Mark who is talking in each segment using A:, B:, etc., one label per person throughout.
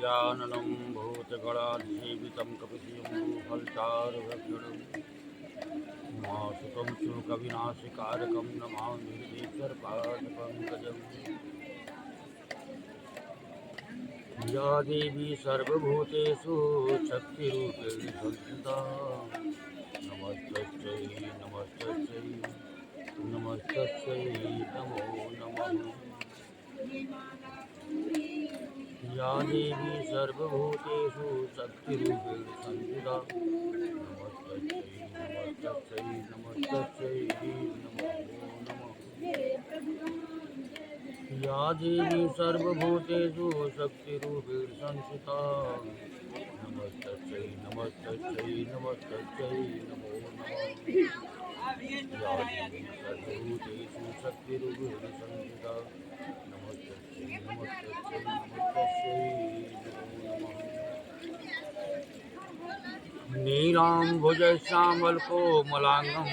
A: गजाननं भूतगणाधीवितं कपिशयम्भूफलचारुभक्षणं उमासुतं शोकविनाशकारकं नमामि हृदीश्वरपादपङ्कजम्। या देवी सर्वभूतेषु शक्तिरूपेण संस्थिता नमस्तस्यै नमस्तस्यै नमस्तस्यै नमो नमः। या देवी सर्वभूतेषु शक्तिरूपेण संस्थिता नमस्तस्यै नमस्तस्यै नमस्तस्यै नमो नमः। या देवी सर्वभूतेषु शक्तिरूपेण संस्थिता नमस्तस्यै नमस्तस्यै नमस्तस्यै नमो नमः। या देवी सर्वभूतेषु शक्तिरूपेण संस्थिता नमस्तस्यै नमस्तस्यै नमस्तस्यै नमो नमः। नीलाम्बुजश्यामलकोमलाङ्गं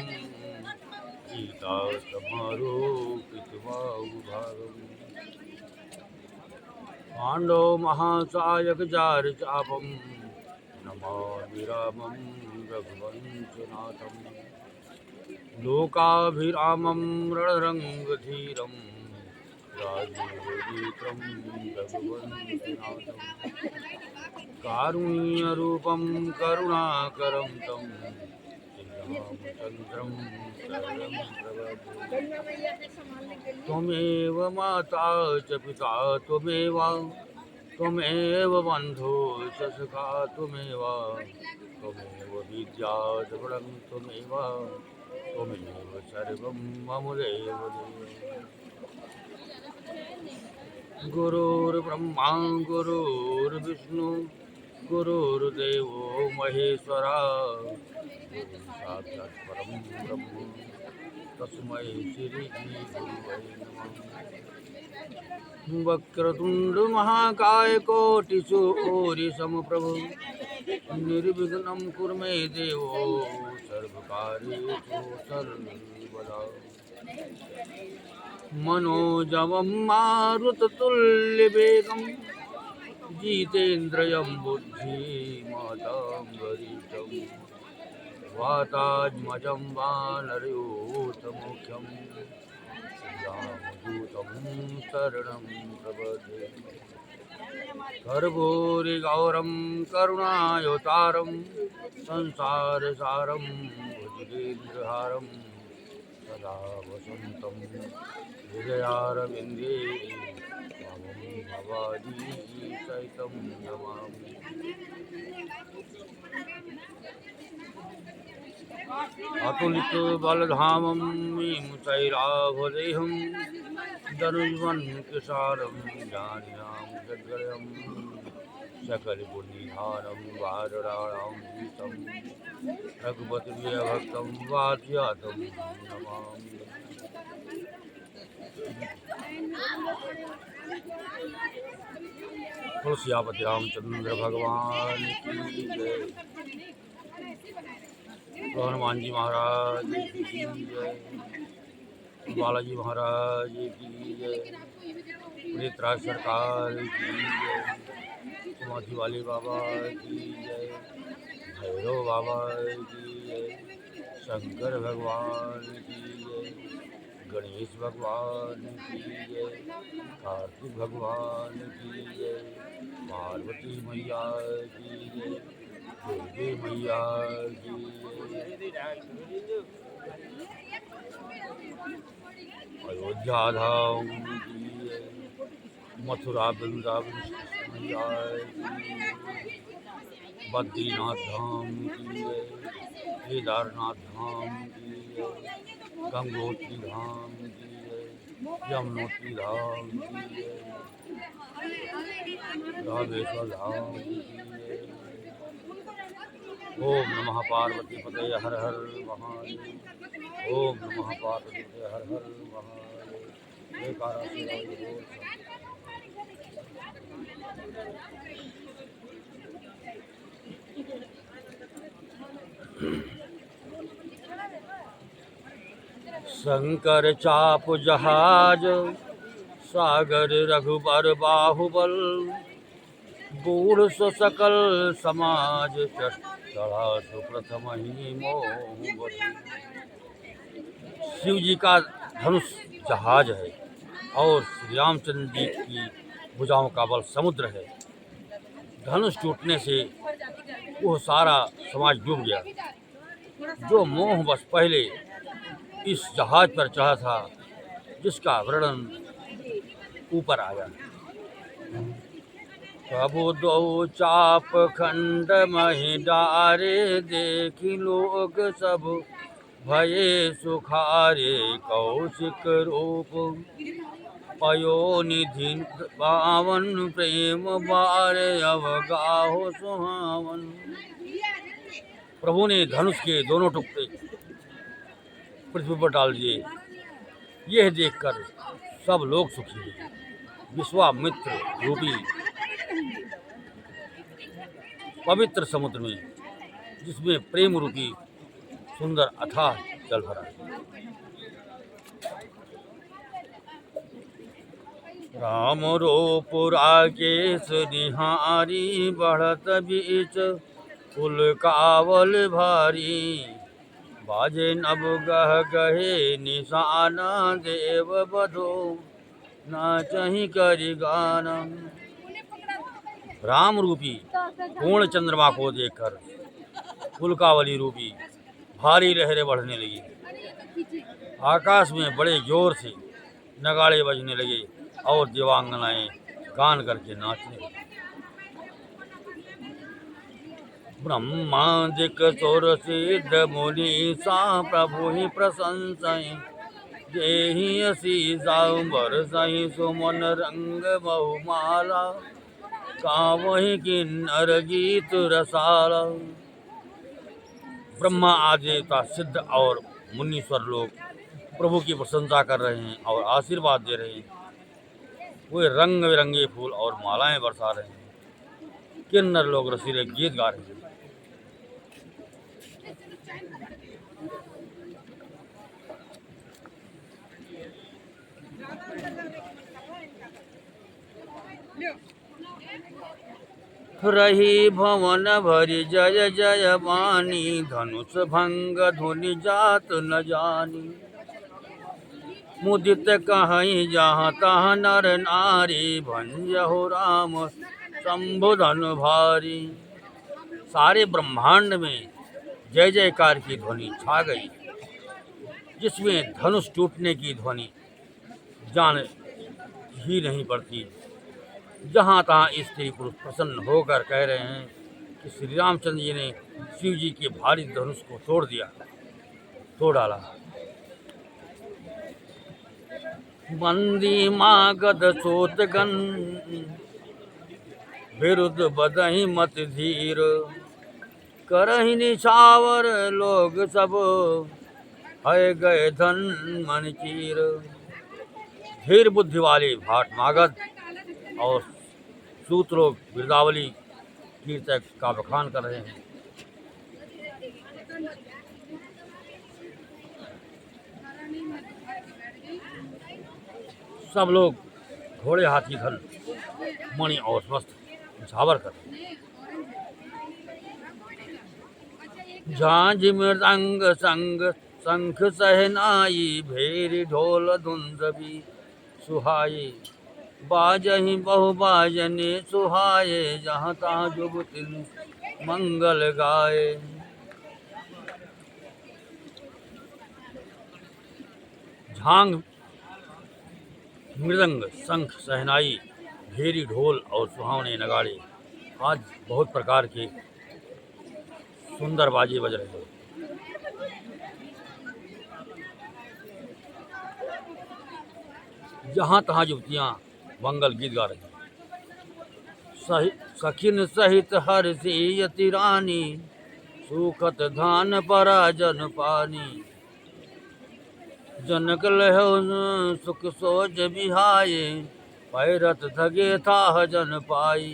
A: सीतासमारोपितबाहुभागम् पाण्डवमहासायकचारुचापं नमामि रामं रघुवंशनाथं। लोकाभिरामं रणरङ्गधीरं राजीवनेत्रं रघुवंशनाथं। कारुण्यरूपं करुणाकरं तं श्रीरामचन्द्रं शरणं प्रपद्ये। त्वमेव माता च पिता त्वमेव त्वमेव बन्धो च सखा त्वमेव त्वमेव विद्या च बलं त्वमेव त्वमेव सर्वं मम देव देव। गुरुर्ब्रह्मा गुरुर्विष्णु गुरुर्देवो महेश्वरा साक्षात् परं ब्रह्म तस्मै श्री गुरुवे नमः। वक्रतुंड महाकाय कोटिसूर्यसमप्रभ निर्विघ्नं कुरु मे देवो सर्वकार्येषु सर्वदा। मनोजवं मारुततुल्यवेगं जितेन्द्रियं बुद्धिमतां वरिष्ठं वातात्मजं वानरयूथमुख्यं रामदूतं शरणं प्रपद्ये। कर्पूरगौरं करुणावतारं संसारसारं भुजगेन्द्रहारं सदा वसन्तं हृदयारविन्दे त्वां भवानी सहितं नमामि। अतुलित बलधामं मुचैराभदेहं धनुष्मन् किशारं जानीनां जगदयं सकलपुण्यधारं वारणां गीतं रघुपतिप्रियभक्तं वात्स्यातं नमामि। तुलसियापति रामचंद्र भगवान की जय। हनुमान जी महाराज की जय। बालाजी महाराज की जय। प्रेतराज सरकार की जय। समाधि वाले बाबा की जय। भैरव बाबा की जय। शंकर भगवान की जय। गणेश भगवान की जय। कार्तिक भगवान की जय। पार्वती मैया की जय। दुर्गे मैया की जय। अयोध्या धाम की जय। मथुरा वृंदावन मैया की जय। बद्रीनाथ धाम की जय। केदारनाथ धाम की जय। गंगोत्री धाम की जय। यमुनोत्री धाम की जय। रामेश्वर धाम की जय। ओम नमः पार्वती पते हर हर महादेव। ओम नमः पार्वती पते हर हर महादेव। जयकारा शिवाय बोल। शंकर चाप जहाज सागर रघुबर बाहुबल गूढ़ सो सकल समाज चढ़ा सुप्रथम ही मोह बधु। शिव जी का धनुष जहाज है और श्री रामचंद्र जी की भुजाओं का बल समुद्र है। धनुष टूटने से वो सारा समाज डूब गया। जो मोह बस पहले इस जहाज पर चढ़ा था, जिसका वर्णन ऊपर आया। प्रभु दो चाप खंड मही डारे, देखी लोग सब भये सुखारे। कौशिक रूप पयो निधि पावन, प्रेम बारे अवगाहो सुहावन। प्रभु ने धनुष के दोनों टुकड़े पृथ्वी पर डाल दिए। यह देखकर सब लोग सुखी हुए। विश्वामित्र रूपी पवित्र समुद्र में, जिसमें प्रेम रूपी सुंदर अथाह जल भरा। राम रूप राकेश निहारी, बढ़त बीच कुल कावल भारी। बाजे नभ गह गहे निशाना, देव बधो नाचहि करि गाना। राम रूपी पूर्ण चंद्रमा को देखकर उल्कावली रूपी भारी लहरें बढ़ने लगी। आकाश में बड़े जोर से नगाड़े बजने लगे और देवांगनाएं गान करके नाचने लगी। ब्रह्मादिक सुर सिद्ध मुनि सा, प्रभु ही प्रशंसय। देहि असीसा बरसहि, सुमन रंग बहुमाला। गावहि किन्नर गीत रसाला। ब्रह्मा आदि देवता, सिद्ध और मुनीश्वर लोग प्रभु की प्रशंसा कर रहे हैं और आशीर्वाद दे रहे हैं। वे रंग बिरंगे फूल और मालाएं बरसा रहे हैं। किन्नर लोग रसीले गीत गा रहे हैं। रही भवन भरी जय जय बानी, धनुष भंग धुनि जात न जानी। मुदित कहीं जहाँ तहाँ नर नारी, भंजहु राम शंभु धनु भारी। सारे ब्रह्मांड में जय जयकार की ध्वनि छा गई, जिसमें धनुष टूटने की ध्वनि जान ही नहीं पड़ती। जहाँ तहाँ स्त्री पुरुष प्रसन्न होकर कह रहे हैं कि श्री रामचंद्र जी ने शिव जी के भारी धनुष को तोड़ डाला। बंदी मागध सोतगन, विरुद्ध बदहि मत धीर। करहि निछावर लोग सब, है गए धन मन चीर। धीर बुद्धि वाले भाट मागध और सूत लोग बिरदावली कीर्तक का बखान कर रहे हैं। सब लोग घोड़े हाथी धन मणि और वस्त्र झावर कर रहे हैं। झांझ मृदंग संग शंख सहनाई, भेरी ढोल धुंधबी सुहाई। बाजहि बहु बाजने सुहाए, जहाँ तहाँ जुगति मंगल गाए। झांग मृदंग शंख सहनाई, भेरी ढोल और सुहावने नगाड़े, आज बहुत प्रकार के सुंदर बाजे बज रहे हैं। जहाँ तहाँ युवतियाँ मंगल गीत गा रही हैं। सखिन सहित हर्षि यति रानी, सुखत धान परा जन पानी। जनक लहो सुख सोज बिहाए, पैरत धगे था जन पाई।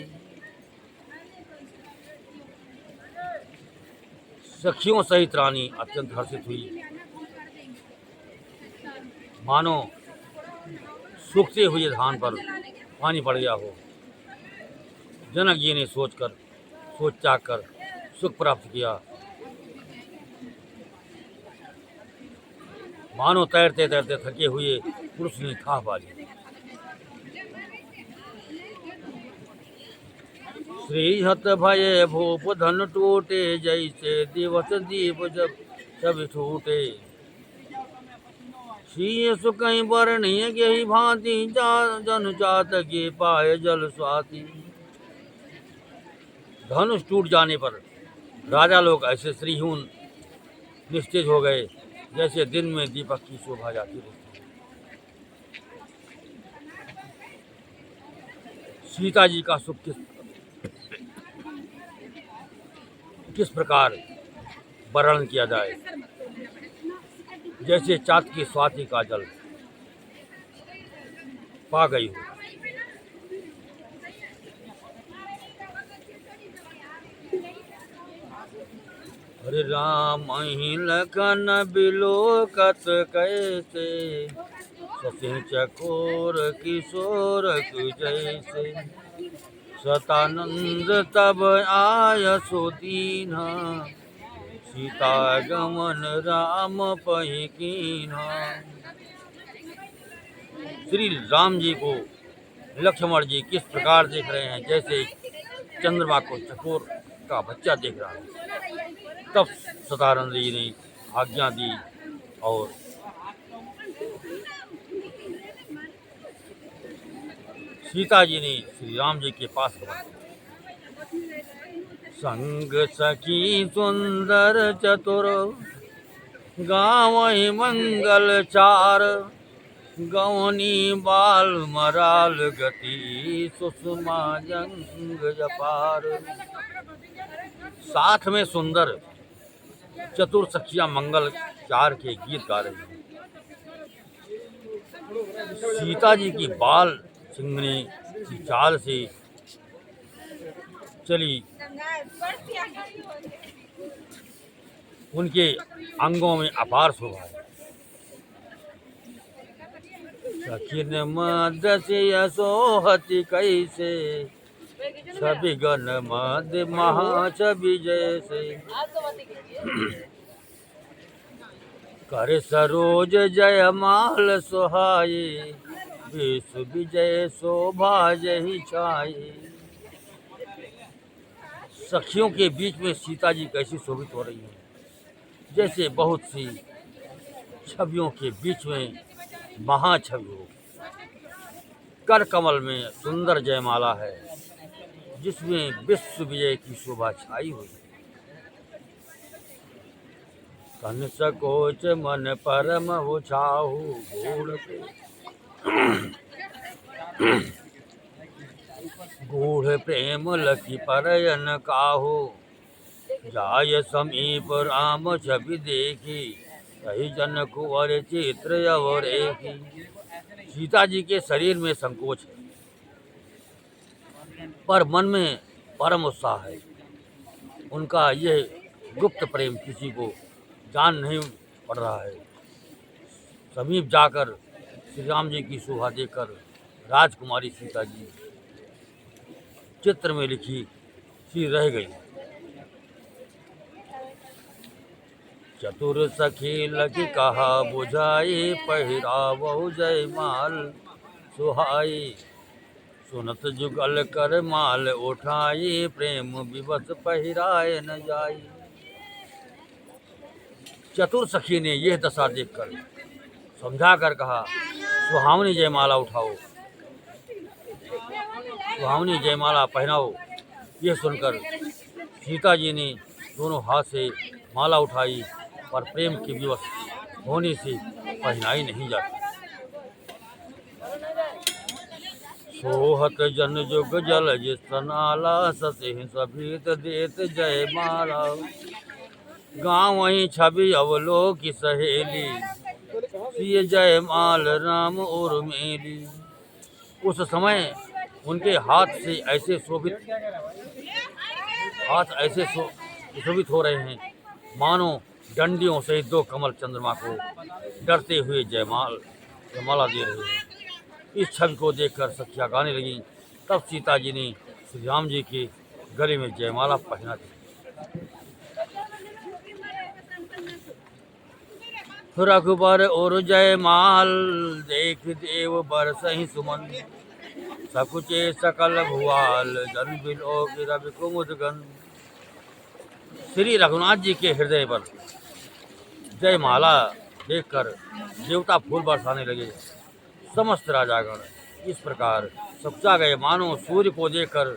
A: सखियों सहित रानी अत्यंत हर्षित हुई, मानो सूखते हुए धान पर पानी पड़ गया हो। जनक जी ने सोच चाक कर सुख प्राप्त किया। मानो तैरते तैरते थके हुए पुरुष ने था पा ली। श्री हत भये भूप धन टूटे, जैसे दिवस दीप जब सब छूटे। शीय सुकई बरनीय गही भांति, जन जात के पाए जल स्वाति। धनुष टूट जाने पर राजा लोग ऐसे श्रीहून निश्चित हो गए जैसे दिन में दीपक की शोभा जाती रहती। सीता जी का सुख किस प्रकार वर्णन किया जाए। जैसे चाँद की स्वाति का जल पा गई हो। हरे राम ही लखन बिलोकत कैसे, ससिह चकोर किशोर जैसे। सतानंद तब आय सुदीना, सीता गमन राम पहि कीन्हा। श्री राम जी को लक्ष्मण जी किस प्रकार देख रहे हैं, जैसे चंद्रमा को चकोर का बच्चा देख रहा है। तब सतानंद जी ने आज्ञा दी और सीता जी ने श्री राम जी के पास गमन। संग सखी सुंदर चतुर, गावहि मंगल चार। गवनी बाल मराल गति, सुषमा जंग जपार। साथ में सुंदर चतुर सखियां मंगल चार के गीत गा रही हैं। सीता जी की बाल सिंगनी की चाल से चली, उनके अंगों में अपार शोभा है। सखिन मद से सोहति कैसे, छवि गण मद महाछवि जैसे। कर सरोज जयमाल सुहाए, विश्व विजय शोभा जहि छाए। सखियों के बीच में सीता जी कैसी शोभित हो रही है, जैसे बहुत सी छवियों के बीच में महाछवि हो। कर कमल में सुंदर जयमाला है, जिसमें विश्व विजय की शोभा छाई हुई। तन सकोच मन परम उछाहु, गूढ़ प्रेम लखी परयन काहू। जाय समीप राम छवि देखी, कही जन कुंवर चित्र अवर एकी। सीता जी के शरीर में संकोच है, पर मन में परम उत्साह है। उनका यह गुप्त प्रेम किसी को जान नहीं पड़ रहा है। समीप जाकर श्री राम जी की शोभा देखकर राजकुमारी सीता जी चित्र में लिखी सी रह गई। चतुर सखी लगी कहा बुझाई, पहिरावहु जयमाल सुहाई। सुनत जुगल कर माल उठाई, प्रेम विवश पहिराए न जाई। चतुर सखी ने यह दशा देखकर समझा कर कहा, सुहावनी जयमाला उठाओ, सुहावनी जयमाला पहनाओ। यह सुनकर सीता जी ने दोनों हाथ से माला उठाई, पर प्रेम की विवश होने से पहनाई नहीं जाती। सोहत जन जुग जल जिसनाला, ससिह सभीत देत जयमाला। गाँव वहीं छवि अवलोकी सहेली, सिय जयमाल राम उर्मिली। उस समय उनके हाथ ऐसे शोभित हो रहे हैं, मानो डंडियों से दो कमल चंद्रमा को डरते हुए जयमाला दे रहे हैं। इस छवि को देखकर सखियां गाने लगी। तब सीता जी ने श्री राम जी के गले में जयमाला पहना दी। रघुबर और जयमाल देख देव बरसहि सुमन, सकुचे सकल भुआल जन बिलोक रवि कुमुद गन। श्री रघुनाथ जी के हृदय पर जयमाला देखकर देवता फूल बरसाने लगे। समस्त राजागण इस प्रकार सपचा गए मानो सूर्य को देखकर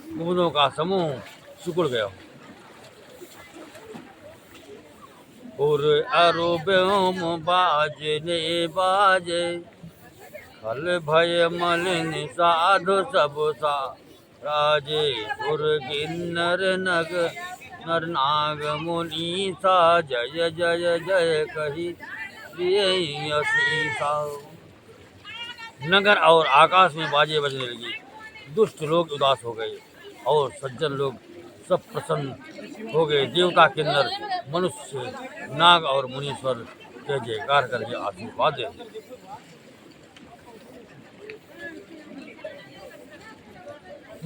A: कुमुदों का समूह सिकुड़ गया। और अरु व्योम बाजने बाजे, खल भय मलिन साधु सब सा राजे। सुर किन्नर नग नर नाग मुनि सा, जय जय जय कही प्रिय असीसा। नगर और आकाश में बाजे बजने लगी। दुष्ट लोग उदास हो गए और सज्जन लोग सब प्रसन्न हो गए। देवता किन्नर मनुष्य नाग और मुनीश्वर जय जयकार करके आशीर्वाद दे।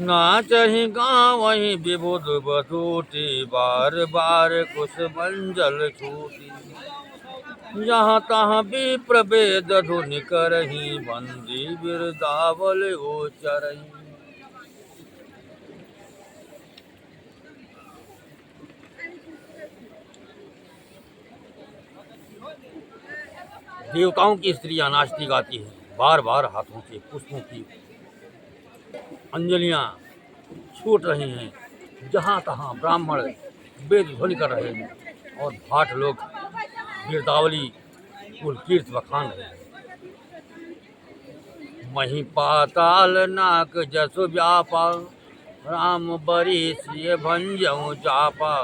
A: नाचहि गावहि विबुध बटूटी, बार बार कुश मंजल छूटी। जहाँ तहाँ विप्र वेद धुनि करहि, बंदी बिरदावल उच्चरहि। देवताओं की स्त्रियां नाचती गाती हैं, बार बार हाथों से पुष्पों की अंजलियां छूट रही हैं। जहाँ तहाँ ब्राह्मण वेद ध्वनि कर रहे हैं और भाट लोग गिरदावली कुलकीर्त बखान रहे हैं। मही पाताल नाक जसु व्यापा, राम बरी सिय भंजऊ चापा।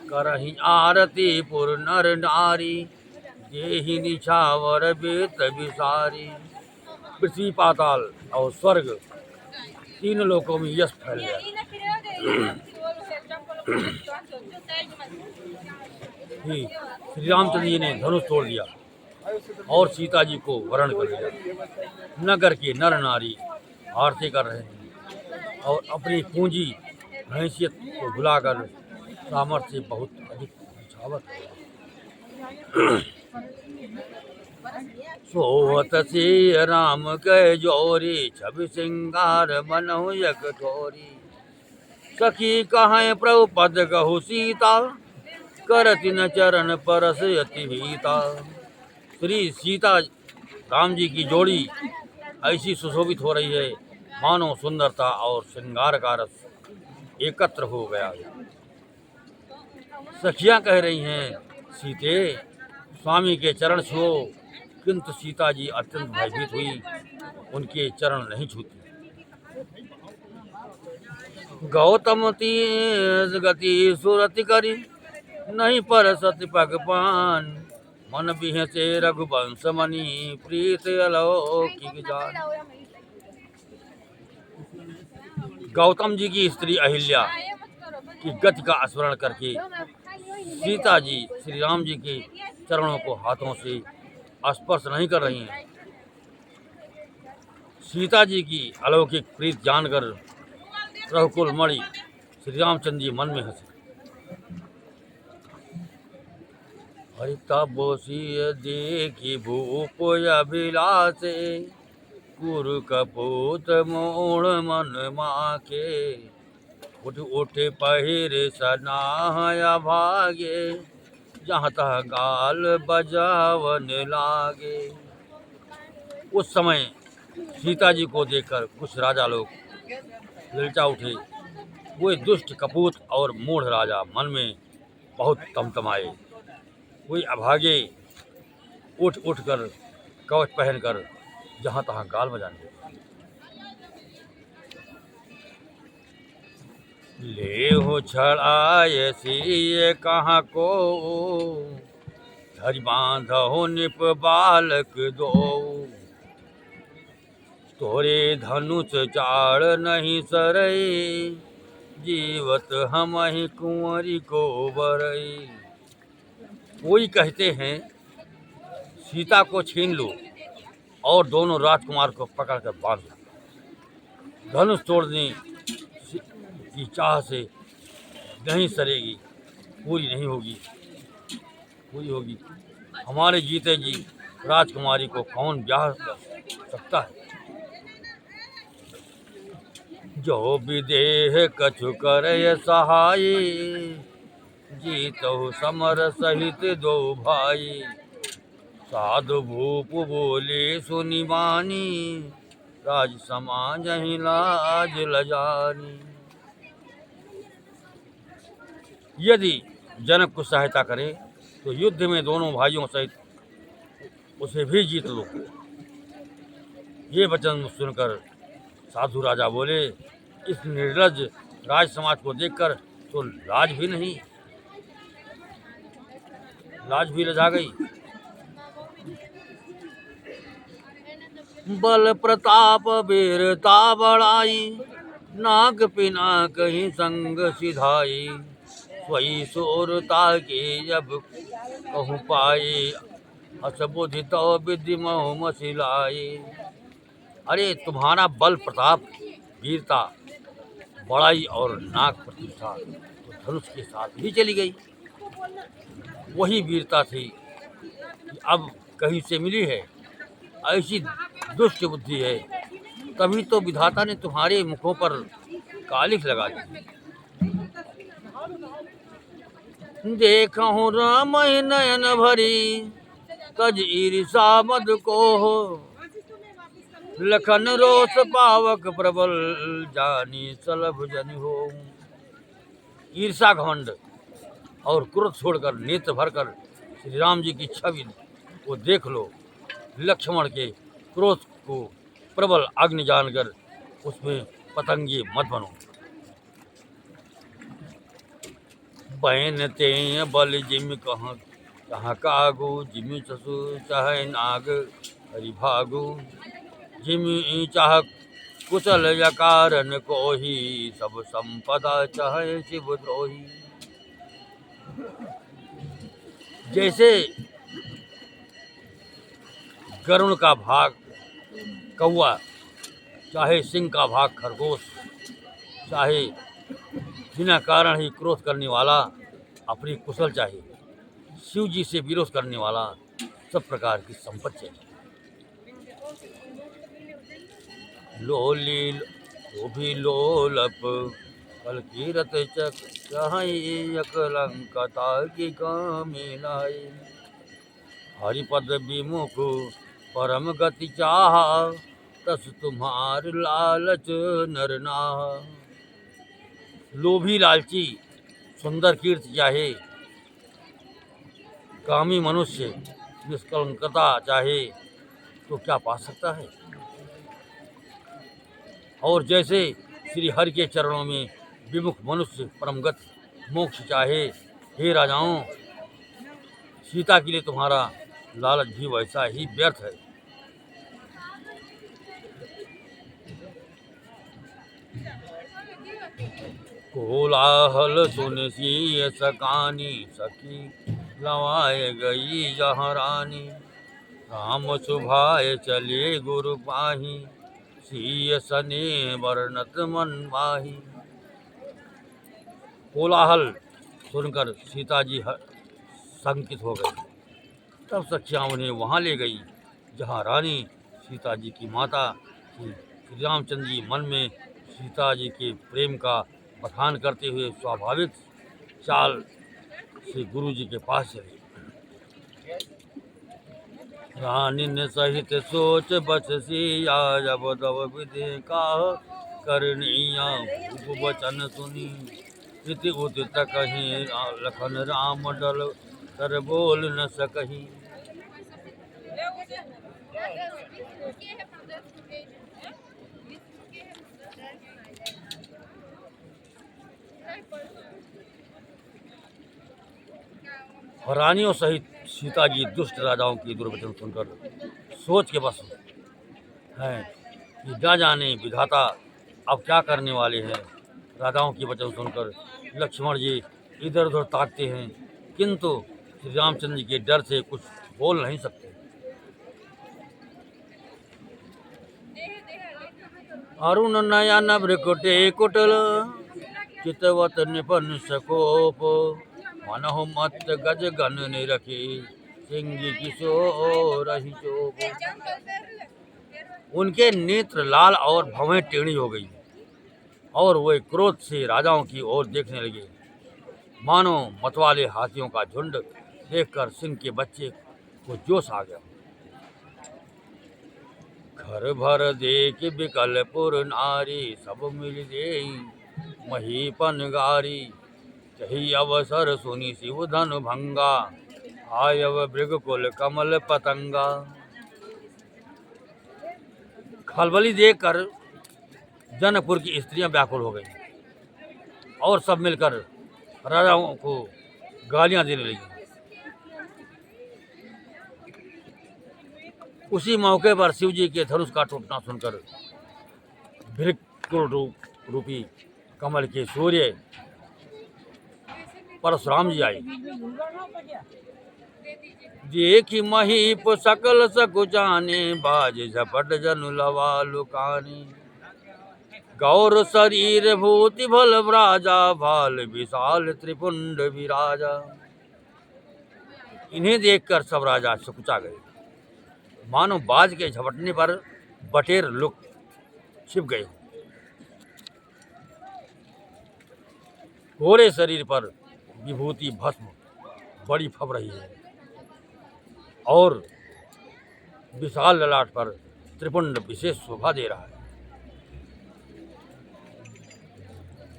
A: करहि आरती पुर नर नारी, देहि निछावर बेत विसारी। पृथ्वी पाताल और स्वर्ग तीन लोकों में यश फैल गया। श्री रामचंद्र जी ने धनुष तोड़ दिया और सीता जी को वरण कर लिया। नगर के नर नारी आरती कर रहे हैं और अपनी पूंजी हैसियत को भुलाकर सामर्थ्य बहुत अधिक निछावर। सोवत से राम कह जोरी, छवि सिंगार बनहु यक ठोरी। सखी कहें प्रभु पद कहु सीता, करति न चरण परस अति भीता। श्री सीता राम जी की जोड़ी ऐसी सुशोभित हो रही है मानो सुंदरता और श्रृंगार का रस एकत्र हो गया है। सखियां कह रही हैं, सीते स्वामी के चरण छुओ, किंतु सीता जी अत्यंत भयभीत हुई, उनके चरण नहीं छूते। गौतम तीर गति सुरति करी, नहीं पर सति पगपान। मन बिह से रघुवंश मणि, प्रीत अलौकिक जान। गौतम जी की स्त्री अहिल्या की गति का स्मरण करके सीता जी श्री राम जी के चरणों को हाथों से स्पर्श नहीं कर रही हैं। सीता जी की अलौकिक प्रीत जानकर रघुकुल मणि श्री रामचंद्र जी मन में हंसे। हरितबोसिय देखी भूप अभिलाषे, कुरु कपूत मोड़ मन माके। उठ उठ पहिर सनाहया भागे, जहाँ तहाँ गाल बजावन लागे। उस समय सीता जी को देखकर कुछ राजा लोग ललचा उठे। वे दुष्ट कपूत और मूढ़ राजा मन में बहुत तमतमाए। वे अभागे उठ उठ कर कवच पहनकर जहाँ तहाँ गाल बजाने ले हो छड़ाए सिए कहाँ को, धरि बांधो निप बालक दो। तोरे धनुष चाड़ नहीं सरई, जीवत हम ही कुंवरी को बरई। कोई कहते हैं सीता को छीन लो और दोनों राजकुमार को पकड़कर बांध लो। धनुष तोड़ने की चाह से नहीं सरेगी, पूरी नहीं होगी, पूरी होगी। हमारे जीते जी राजकुमारी को कौन ब्याह सकता है। जो विदेह कछु करे सहाय, जीतहु समर सहित दो भाई। साधु भूप बोले सुनि बानी, राज समाज ही लाज लजानी। यदि जनक को सहायता करे तो युद्ध में दोनों भाइयों सहित उसे भी जीत लो। ये वचन सुनकर साधु राजा बोले, इस निर्लज राज समाज को देखकर तो लाज भी लजा गई। बल प्रताप वीरता बढ़ाई, नाग पिना कहीं संग सिधाई। सोई सोरता के जब कहूँ पाए, हस बुद्धि तो विधि मोह मसिलाए। अरे तुम्हारा बल प्रताप वीरता बड़ाई और नाग प्रतिष्ठा तो धनुष के साथ ही चली गई। वही वीरता थी कि अब कहीं से मिली है। ऐसी दुष्ट बुद्धि है, तभी तो विधाता ने तुम्हारे मुखों पर कालिख लगा दी। देखहु राम नयन भरी, तज ईर्षा मद को हो। लखन रोष पावक प्रबल, जानी सलभ जनि हो। ईर्षा घमंड और क्रोध छोड़कर नेत्र भरकर श्री राम जी की छवि को देख लो। लक्ष्मण के क्रोध को प्रबल अग्नि जानकर उसमें पतंगे मत बनो। बहन ते बल जिम कहाँ कहाँ कागु, जिमि ससु चाहे नाग हरि भागु। जिमि चाह कुशल यकारन कोही, सब संपदा चाहे शिव द्रोही। जैसे गरुण का भाग कौवा, चाहे सिंह का भाग खरगोश, चाहे बिना कारण ही क्रोध करने वाला अपनी कुशल चाहिए, शिव जी से विरोध करने वाला सब प्रकार की संपत्ति चाहिए। लोलील भी लोलप कल कीरत चकलंकता की कामिलाई। हरिपद विमुख परम गति चाह, तस तुम्हार लालच नर नाह। लोभी लालची सुंदर कीर्ति चाहे, कामी मनुष्य निष्कलंकता चाहे तो क्या पा सकता है। और जैसे श्री हरि के चरणों में विमुख मनुष्य परमगत मोक्ष चाहे, हे राजाओं, सीता के लिए तुम्हारा लालच भी वैसा ही व्यर्थ है। कोलाहल सुन सिय सकानी, सखी लवाए गई जहाँ रानी। राम सुभाए चले गुरु पाही, सिय सने वर्णत मन माही। कोलाहल सुनकर सीता जी शंकित हो गई। तब सखियाँ उन्हें वहाँ ले गई जहाँ रानी सीता जी की माता थी। श्री रामचंद्र जी मन में सीता जी के प्रेम का बखान करते हुए स्वाभाविक चाल से गुरु जी के पास चले। रानी ने सहित सोच बचसिया, जब तब विधि का करनिया। भूप वचन सुनी इति उदित कहीं, लखन राम डल कर बोल न सकहीं। रानियों सहित सीता जी दुष्ट राजाओं की दुर्वचन सुनकर सोच के बस हैं कि न जाने विधाता अब क्या करने वाले हैं। राजाओं की वचन सुनकर लक्ष्मण जी इधर उधर ताकते हैं, किंतु श्री रामचंद्र जी के डर से कुछ बोल नहीं सकते। अरुण नयन भ्रकुटे कुटल चितवत निपन सकोप मनहु मत गज गन निरखी सिंगी किशोर ही चोप। उनके नेत्र लाल और भवें टेढ़ी हो गई और वे क्रोध से राजाओं की ओर देखने लगे, मानो मतवाले हाथियों का झुंड देखकर सिंह के बच्चे को जोश आ गया। घर भर देख विकलपुर नारी सब मिल दे महीपन गारी यही अवसर सुनी शिव धन भंगा आयव मृगकुल कमल पतंगा। खलबली देखकर जनकपुर की स्त्रियां व्याकुल हो गई और सब मिलकर राजाओं को गालियां देने लगी। उसी मौके पर शिव जी के धनुष का टूटना सुनकर भृकुल रूपी कमल के सूर्य परशुराम जी आए। देखी महीप सकल सकुचाने बाज झपट जनु लवा लुकाने गौर शरीर भूति भल व्राजा भाल विशाल त्रिपुंड विराजा। इन्हें देखकर सब राजा सकुचा गए, मानो बाज के झपटने पर बटेर लुक छिप गए। गोरे शरीर पर विभूति भस्म बड़ी फब रही है और विशाल ललाट पर त्रिपुंड विशेष शोभा दे रहा है।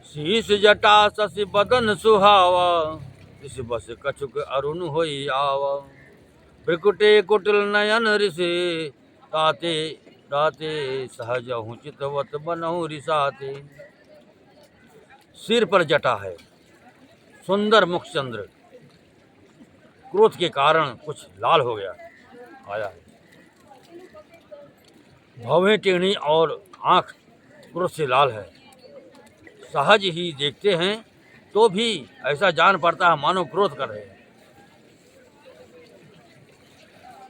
A: शीश जटा शशि बदन सुहावा इस बस कछुक अरुण होई आवा भृकुटे कुटिल नयन ऋषि ताते राते सहज हूँ चितवत बनहु रिसाते। सिर पर जटा है, सुंदर मुख चंद्र क्रोध के कारण कुछ लाल हो गया आया है। भवें टेढ़ी और आंख क्रोध से लाल है। सहज ही देखते हैं तो भी ऐसा जान पड़ता है मानो क्रोध कर रहे हैं।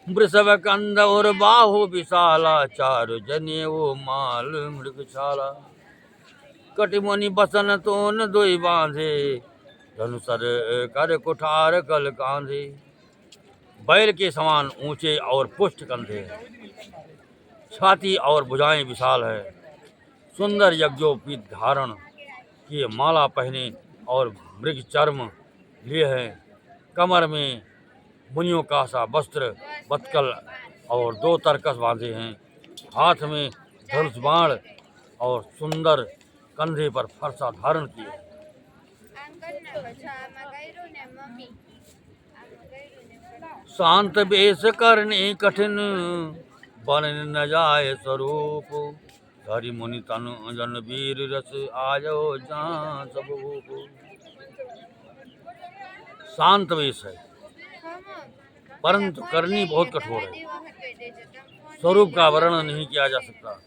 A: वृषभ कंद और बाहु विशाला चारु जने वो माल मृगशाला कटिमुनि बसन तोन दोई बांधे धनुसर कर कुठार कल कांधे। बैल के समान ऊंचे और पुष्ट कंधे हैं, छाती और भुजाएं विशाल है। सुंदर यज्ञोपीत धारण किए माला पहने और मृग चर्म लिए हैं। कमर में मुनियों का सा वस्त्र बतकल और 2 तरकस बांधे हैं। हाथ में धनुष बाण और सुंदर कंधे पर फरसा धारण किए। शांत वेश करने कठिन बन न जाए स्वरूप धरि मुनि तनु जन वीर रस आयो जहाँ सब भूप। शांत वेश है परंतु करनी बहुत कठोर है। स्वरूप का वर्णन नहीं किया जा सकता,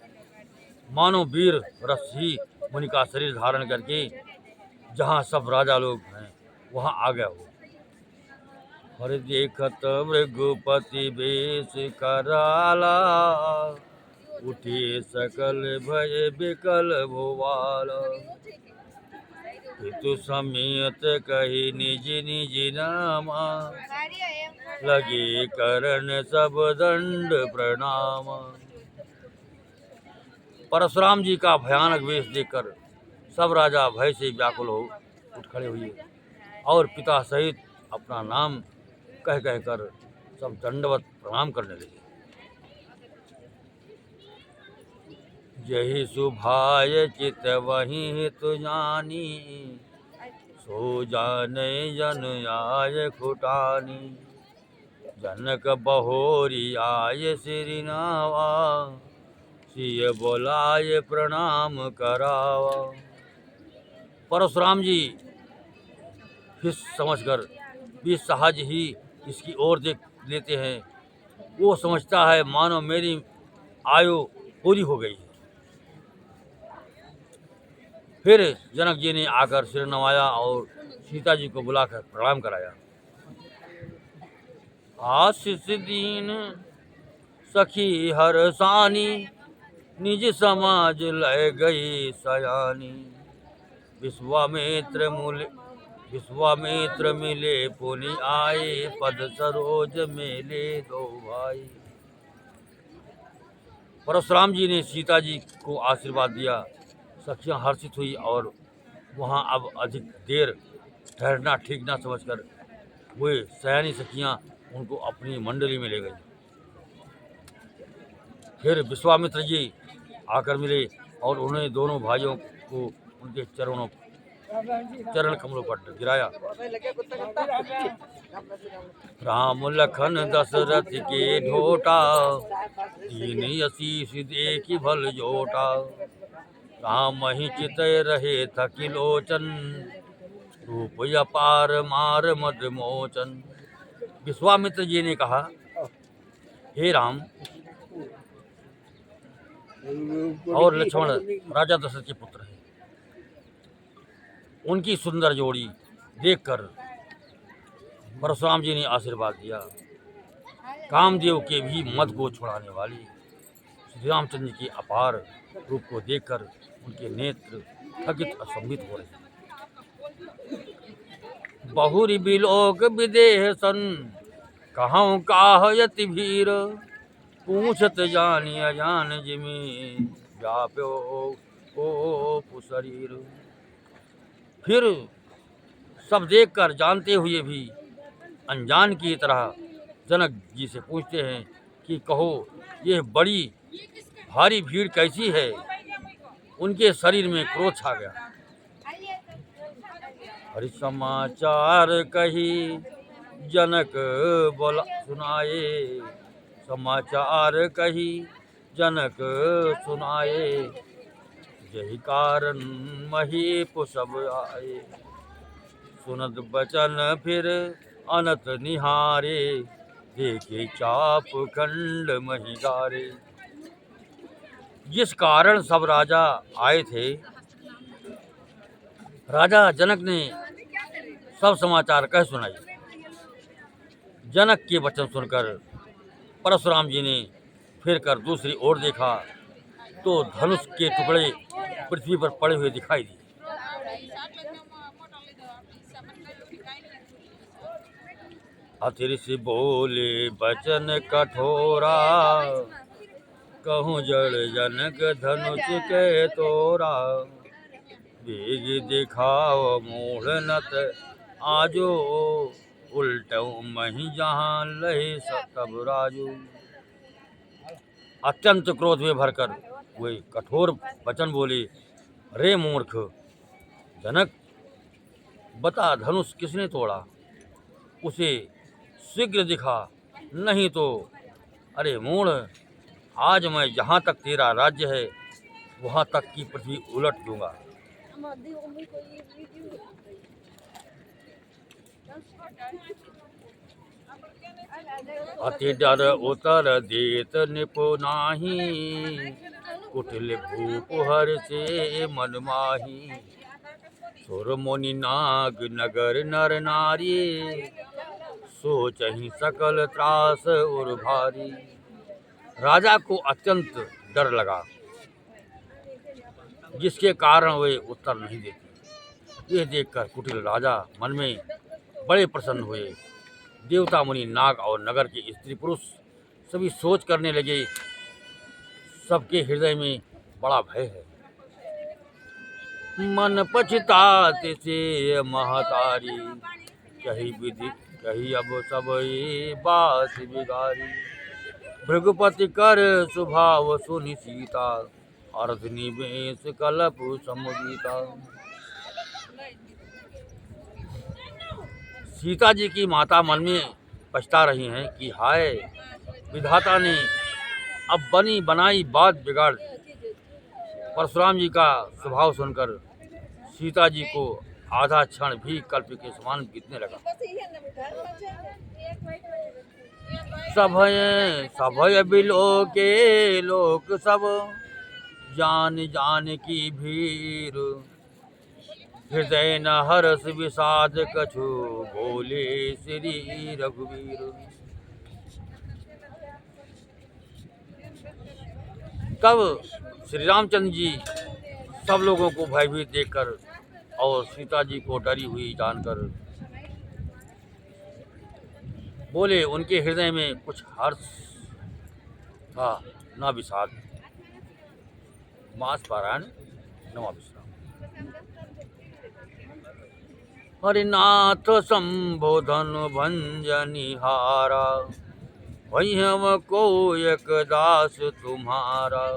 A: मानो वीर रस ही मुनि का शरीर धारण करके जहाँ सब राजा लोग हैं वहाँ आ गया हो। हर देखत मृगपति बेश कराला उठे सकल भय बिकल भुवाला पितु समेत कही निज निज नामा लगे करण सब दंड प्रणाम। परशुराम जी का भयानक वेश देखकर सब राजा भय से व्याकुल हो उठ खड़े हुए और पिता सहित अपना नाम कह कहकर सब दंडवत प्रणाम करने लगे। यही सुभाय चित वही तु जानी सो जाने जन आय खुटानी जनक बहोरी आय श्री नावा सिय बोलाय प्रणाम करावा। परशुराम जी फिर समझकर भी सहज ही इसकी ओर देख लेते हैं। वो समझता है मानो मेरी आयु पूरी हो गई है। फिर जनक जी ने आकर सिर नवाया और सीता जी को बुलाकर प्रणाम कराया। आशीष दीन सखी हर सानी निज समाज लय गई सयानी। विश्वामित्र मिले पुनि आए, पद सरोज मेले दो भाई। परशुराम जी ने सीता जी को आशीर्वाद दिया। सखियां हर्षित हुई और वहां अब अधिक देर ठहरना ठीक ना समझकर वे सयानी सखियां उनको अपनी मंडली में ले गई। फिर विश्वामित्र जी आकर मिले और उन्होंने दोनों भाइयों को उनके चरण कमलों पर गिराया। राम लखन दशरथ के ढोटा, दीन आशीष देखी भल जोटा। राम ही चित रहे थकी लोचन, रूप अपार मार मद मोचन। विश्वामित्र जी ने कहा, हे राम और लक्ष्मण राजा दशरथ के पुत्र हैं। उनकी सुंदर जोड़ी देखकर परशुराम जी ने आशीर्वाद दिया। कामदेव के भी मद को छुड़ाने वाली श्री रामचंद्र के अपार रूप को देखकर उनके नेत्र थकित अस्तंभित हो रहे। बहुरी बिलोक विदेह सन, कहूँ काहयति भीर। पूछत जानी अजान जिमी, व्याप्यो को शरीर। फिर सब देखकर जानते हुए भी अनजान की तरह जनक जी से पूछते हैं कि कहो, यह बड़ी भारी भीड़ कैसी है। उनके शरीर में क्रोध छा गया। हरि समाचार कही जनक बोला सुनाए, समाचार कही जनक सुनाए। यही कारण महीप सब आए, सुनत बचन फिर अनत निहारे। देखे चाप खंड महिगारे। जिस कारण सब राजा आए थे, राजा जनक ने सब समाचार कह सुनाई। जनक के वचन सुनकर परशुराम जी ने फिर कर दूसरी ओर देखा तो धनुष के टुकड़े पृथ्वी पर पड़े हुए दिखाई दिए। अतिरिक्त बोले बचन कठोरा, कहूँ जड़ जनक धनुष के तोरा। वेग दिखाओ मूढ़ नत आजो, उल्टो मही जहाँ लहे तब राजू। अत्यंत क्रोध में भरकर वे कठोर वचन बोले, रे मूर्ख जनक, बता धनुष किसने तोड़ा, उसे शीघ्र दिखा, नहीं तो अरे मूढ़, आज मैं जहाँ तक तेरा राज्य है वहाँ तक की पृथ्वी उलट दूंगा। अति डर उतर देत निपुनाही, कुटिल भूप हर से मन माही। सुर मुनि नाग नगर नर नारी, सोचहि सकल त्रास और भारी। राजा को अत्यंत डर लगा, जिसके कारण वे उत्तर नहीं देते। यह देखकर कुटिल राजा मन में बड़े प्रसन्न हुए। देवता मुनि नाग और नगर के स्त्री पुरुष सभी सोच करने लगे, सबके हृदय में बड़ा भय है। मन पछतात से महतारी, कही विधि कही अब सब ये बात बिगारी। भृगुपति कर स्वभाव सुनि सीता, अर्थ निवेश कलप समुदीता। सीता जी की माता मन में पछता रही हैं कि हाय, विधाता ने अब बनी बनाई बात बिगाड़ दी। परशुराम जी का स्वभाव सुनकर सीता जी को आधा क्षण भी कल्प के समान बीतने लगा। सभय बिलो के लोक सब, जान जान की भीर। हृदय न हर्ष विषाद कछु, बोले श्री रघुवीर। तब श्री रामचंद्र जी सब लोगों को भयभीत देखकर और सीता जी को डरी हुई जानकर बोले, उनके हृदय में कुछ हर्ष था न विषाद। मास पारायण नवा विश्राम। हरिनाथ संबोधन भंजनिहारा, वही हम को एक दास तुम्हारा।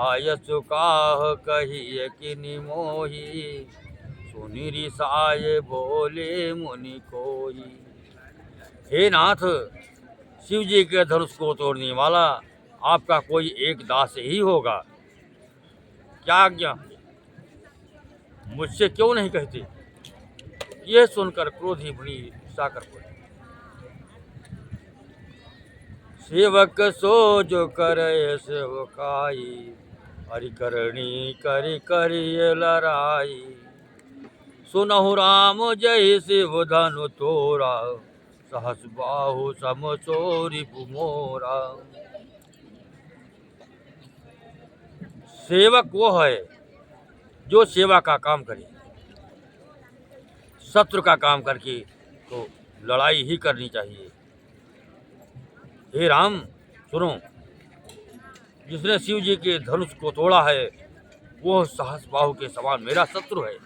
A: आयस काह कहिए कि निमोही, सुनि रिसाए बोले मुनि कोई। हे नाथ, शिव जी के धनुष को तोड़ने वाला आपका कोई एक दास ही होगा। क्या आज्ञा, मुझसे क्यों नहीं कहते? यह सुनकर क्रोधी मुनि साकर बोले, सेवक सो जो करे सेवकाई, हरि करणी करि करि लड़ाई। सुनहु राम जय शिव धनु तोरा, सहस बाहु सम चोरी मोरा। सेवक वो है जो सेवा का काम करे, शत्रु का काम करके तो लड़ाई ही करनी चाहिए। हे राम सुनो, जिसने शिव जी के धनुष को तोड़ा है वो सहस बाहु के समान मेरा शत्रु है।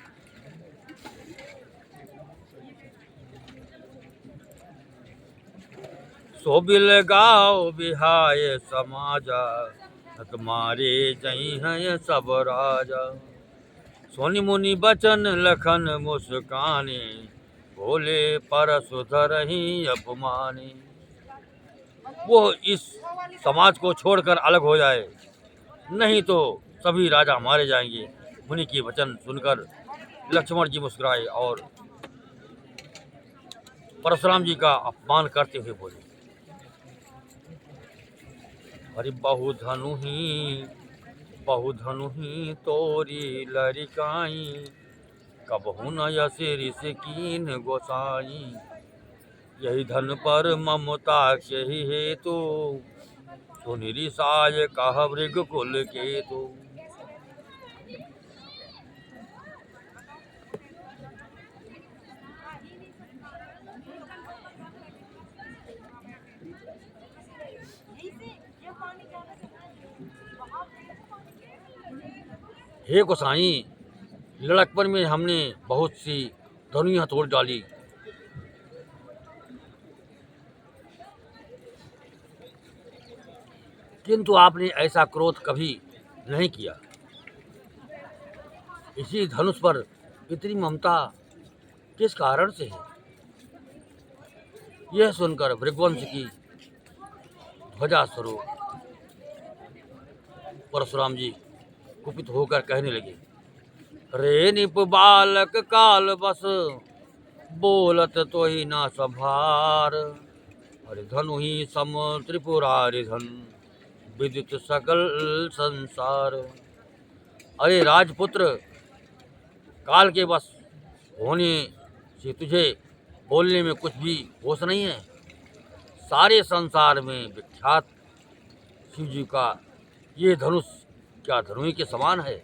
A: सो बिल गाओ बिहाय समाजा, तुम्हारे जई हैं सब राजा। सोनि मुनि बचन लखन मुस्काने, बोले परसु धरहि अपमाने। वो इस समाज को छोड़कर अलग हो जाए, नहीं तो सभी राजा मारे जाएंगे। मुनि के वचन सुनकर लक्ष्मण जी मुस्कुराए और परशुराम जी का अपमान करते हुए बोले, हरि बहुधनु ही तोरी लरिकाई, कबहु न यसिर से कीन गोसाई। यही धन पर ममता के ही हेतु, सुनि रिसाय कह मृग कुल केतु। हे गोसाई, लड़कपन में हमने बहुत सी धनुइयां तोड़ डाली, किंतु आपने ऐसा क्रोध कभी नहीं किया। इसी धनुष पर इतनी ममता किस कारण से है? यह सुनकर भृगुवंश की ध्वजा स्वरूप परशुराम जी कुपित होकर कहने लगे, रे निप बालक काल बस, बोलत तो ही ना संभार। हरि धनु ही सम त्रिपुरारि धन, विदित सकल संसार। अरे राजपुत्र, काल के बस होने से तुझे बोलने में कुछ भी होश नहीं है। सारे संसार में विख्यात शिव जी का ये धनुष क्या धनुई के समान है?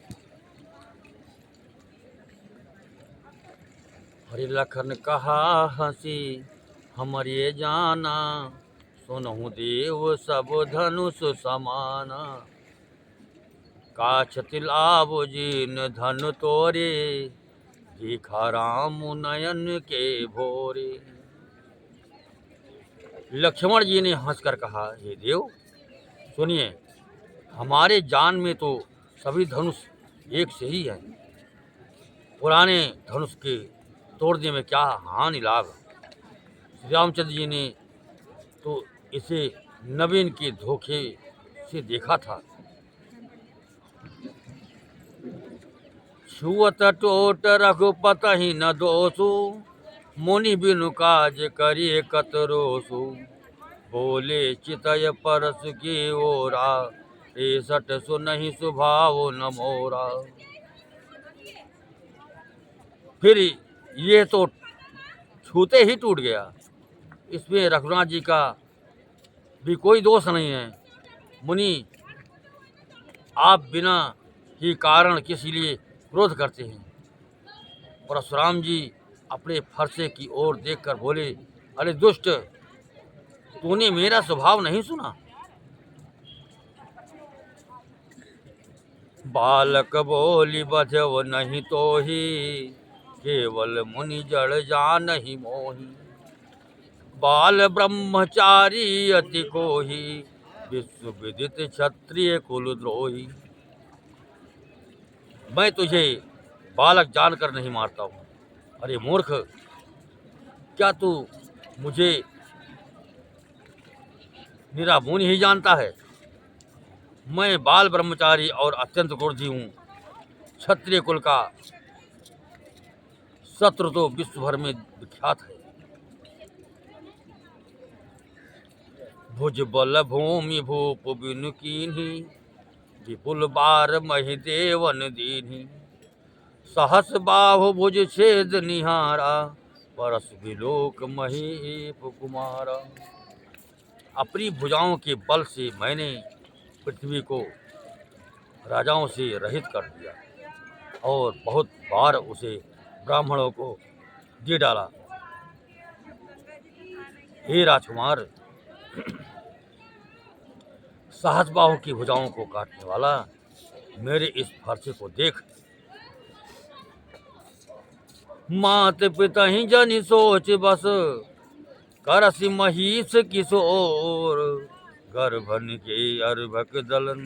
A: हरि लखन कहा हंसी, हमर ये जाना, सुनहु देव सब धनुष समाना। काछ तिलाब जिन धन तोरे, देखा राम नयन के भोरे। लक्ष्मण जी ने हंसकर कहा, हे देव सुनिए, हमारे जान में तो सभी धनुष एक से ही हैं। पुराने धनुष के तोड़ने में क्या हानि लाभ? श्री रामचंद्र जी ने तो इसे नवीन के धोखे से देखा था। छुअत टोट रघुपति न दोषु, मुनि बिनु काज करिए कतरोसु। बोले चितय परस के ओरा, सट सुनहि सुभाव न मोरा। फिर ये तो छूते ही टूट गया, इसमें रघुनाथ जी का भी कोई दोष नहीं है। मुनि आप बिना ही कारण किस लिए क्रोध करते हैं? परशुराम जी अपने फरसे की ओर देखकर बोले, अरे दुष्ट, तूने मेरा स्वभाव नहीं सुना? बालक बोली बधव नहीं तो ही, केवल मुनि जड़ जान ही मोही। बाल ब्रह्मचारी अति कोही, विश्व विदित क्षत्रिय कुलद्रोही। मैं तुझे बालक जानकर नहीं मारता हूँ। अरे मूर्ख, क्या तू मुझे मेरा मुनि ही जानता है? मैं बाल ब्रह्मचारी और अत्यंत क्रोधी हूँ। क्षत्रिय कुल का शत्रु तो विश्व भर में विख्यात है। भुज बल भूमि भूप बिनु कीन्ही, विपुल बार महि देवन दीन्ही। सहस बाहु भुज छेद निहारा, परस विलोक महीप कुमारा। अपनी भुजाओं के बल से मैंने पृथ्वी को राजाओं से रहित कर दिया और बहुत बार उसे ब्राह्मणों को दे डाला। हे राजकुमार, सहस्बाहु की भुजाओं को काटने वाला मेरे इस फरसे को देख। मात पिता ही जन सोच बस, करसि महिष किशोर। गर्भन के अर्भक दलन,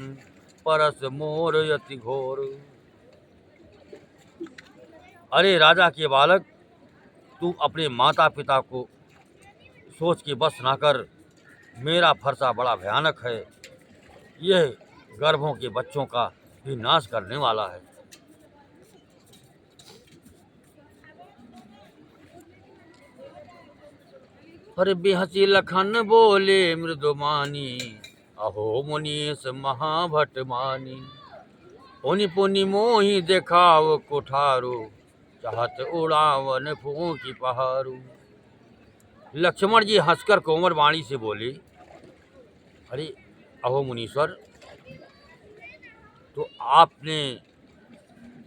A: परस मोर यति घोर। अरे राजा के बालक, तू अपने माता पिता को सोच के बस ना कर। मेरा फरसा बड़ा भयानक है। यह गर्भों के बच्चों का भी नाश करने वाला है। अरे बिहसी लखन बोले मृदुमानी, अहो मुनीश महाभट मानी। पुनि पुनि मोहि देखाव कुठारो, चाहत उड़ावन फूंकी पहारू। लक्ष्मण जी हंसकर कोमल वाणी से बोले, अरे अहो मुनीश्वर, तो आपने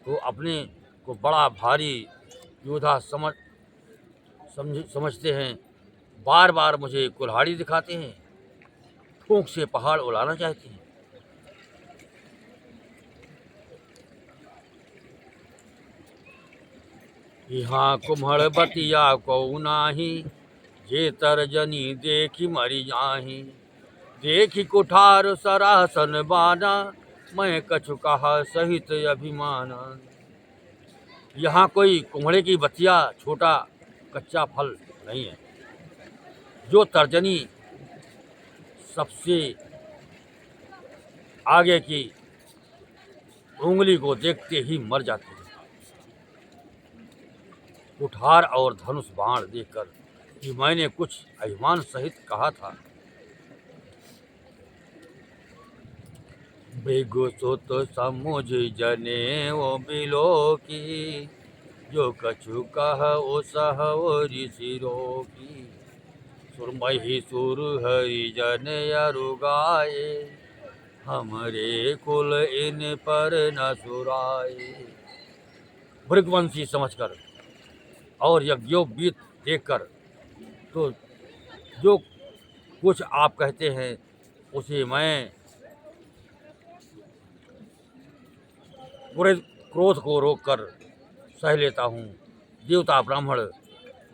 A: तो अपने को बड़ा भारी योद्धा समझते हैं, बार बार मुझे कुल्हाड़ी दिखाते हैं, फूंक से पहाड़ उड़ाना चाहते हैं। यहाँ कुम्हड़ बतिया को नाही, जे तर्जनी देखी मरी जाही। देखी कुठार सरासन बाना, मैं कछु कहा सहित अभिमान। यहाँ कोई कुम्हड़े की बतिया छोटा कच्चा फल नहीं है। जो तर्जनी सबसे आगे की उंगली को देखते ही मर जाते हैं। कुठार और धनुष बाण देखकर कि मैंने कुछ अभिमान सहित कहा था। बेगो सो तो समुझ जने वो बिलो की, जो कछु कह ओ सह ओ ऋषि रोकी। सुरमही सुर हरिजन अरु गाए, हमरे कुल इन पर न सुराए। भृगवंशी समझकर और यज्ञोपवीत देखकर तो जो कुछ आप कहते हैं उसे मैं पूरे क्रोध को रोककर सह लेता हूँ। देवता, ब्राह्मण,